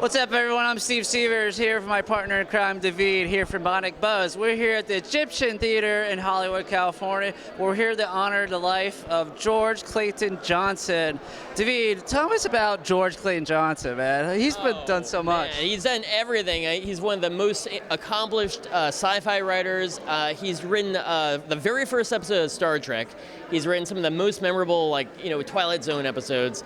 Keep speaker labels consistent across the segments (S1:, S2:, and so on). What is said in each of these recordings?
S1: What's up, everyone? I'm Steve Sievers here for my partner in crime, Dahveed, here from Bionic Buzz. We're here at the Egyptian Theater in Hollywood, California. We're here to honor the life of George Clayton Johnson. Dahveed, tell us about George Clayton Johnson, man. He's been done so much.
S2: Man, he's done everything. He's one of the most accomplished sci-fi writers. He's written the very first episode of Star Trek. He's written some of the most memorable, Twilight Zone episodes.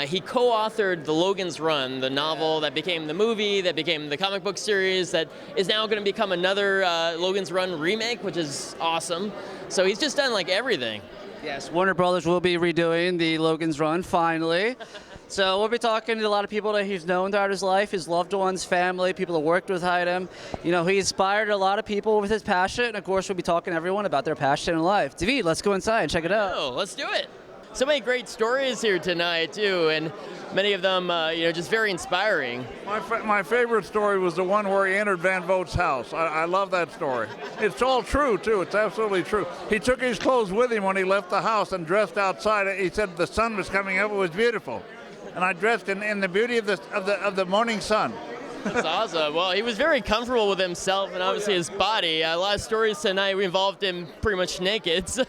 S2: He co-authored the Logans Run, the novel that became the movie, that became the comic book series, that is now going to become another Logan's Run remake, which is awesome. So he's just done everything.
S1: Yes, Warner Brothers will be redoing the Logan's Run finally. So we'll be talking to a lot of people that he's known throughout his life, his loved ones, family, people that worked with him. You know, he inspired a lot of people with his passion, and of course we'll be talking to everyone about their passion in life. Dahveed, let's go inside and check it out.
S2: Oh, let's do it. So many great stories here tonight too, and many of them, just very inspiring.
S3: My favorite story was the one where he entered Van Vogt's house. I love that story. It's all true too. It's absolutely true. He took his clothes with him when he left the house and dressed outside. He said the sun was coming up. It was beautiful, and I dressed in the beauty of the morning sun.
S2: That's awesome. Well, he was very comfortable with himself and obviously his body. A lot of stories tonight we involved him pretty much naked. So.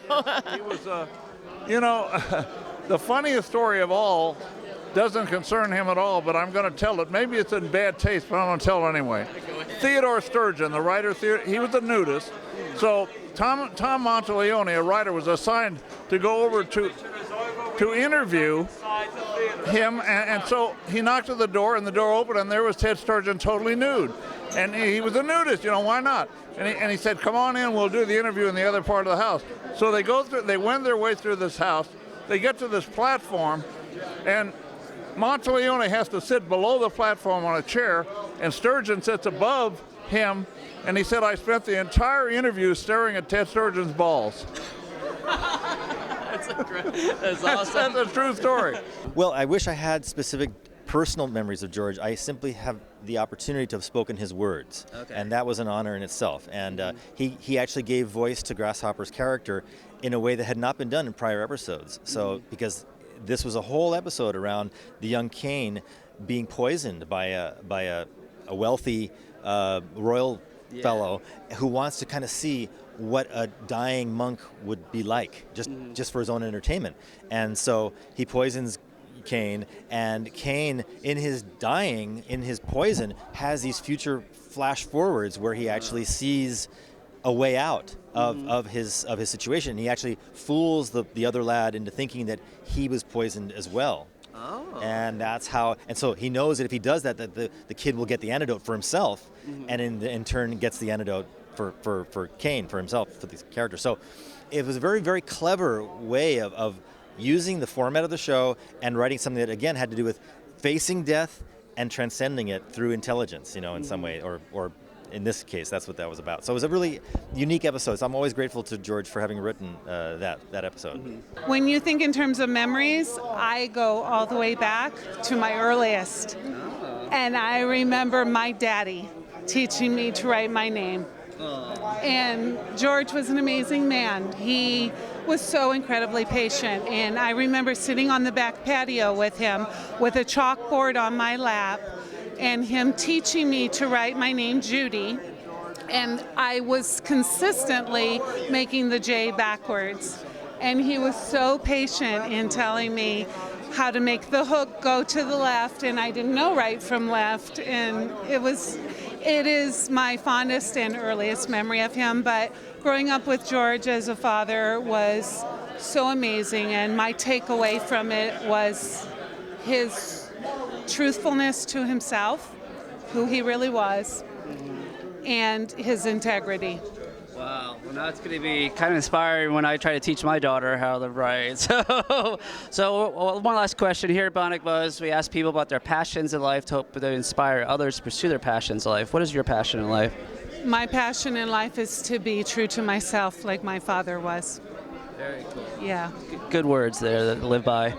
S3: He was. The funniest story of all doesn't concern him at all, but I'm going to tell it. Maybe it's in bad taste, but I'm going to tell it anyway. Theodore Sturgeon, the writer, he was a nudist. So Tom Monteleone, a writer, was assigned to go over to interview him, and so he knocked at the door, and the door opened, and there was Ted Sturgeon totally nude. And he was a nudist, why not? And he said, come on in, we'll do the interview in the other part of the house. So they wend their way through this house, they get to this platform, and Monteleone has to sit below the platform on a chair, and Sturgeon sits above him, and he said, I spent the entire interview staring at Ted Sturgeon's balls.
S2: That's awesome.
S3: That's a true story.
S4: Well, I wish I had specific personal memories of George. I simply have the opportunity to have spoken his words, and that was an honor in itself. And he actually gave voice to Grasshopper's character in a way that had not been done in prior episodes. So because this was a whole episode around the young Cain being poisoned by a wealthy royal fellow who wants to kind of see what a dying monk would be like, just for his own entertainment. And so he poisons Cain, and Cain, in his dying, in his poison, has these future flash forwards where he actually sees a way out of his situation. He actually fools the other lad into thinking that he was poisoned as well. Oh. And that's how. And so he knows that if he does that the kid will get the antidote for himself, and in turn gets the antidote for Cain, for himself, for this character. So it was a very, very clever way of using the format of the show and writing something that, again, had to do with facing death and transcending it through intelligence, in some way, or in this case, that's what that was about. So it was a really unique episode. So I'm always grateful to George for having written that episode.
S5: When you think in terms of memories, I go all the way back to my earliest. And I remember my daddy teaching me to write my name. And George was an amazing man. He was so incredibly patient, and I remember sitting on the back patio with him with a chalkboard on my lap and him teaching me to write my name, Judy, and I was consistently making the J backwards, and he was so patient in telling me how to make the hook go to the left, and I didn't know right from left, and it is my fondest and earliest memory of him. But growing up with George as a father was so amazing, and my takeaway from it was his truthfulness to himself, who he really was, and his integrity.
S1: Wow, well, now it's going to be kind of inspiring when I try to teach my daughter how to write. So one last question here at Bionic Buzz. We ask people about their passions in life to hope to inspire others to pursue their passions in life. What is your passion in life?
S5: My passion in life is to be true to myself like my father was.
S1: Very cool.
S5: Yeah.
S1: Good words there that live by.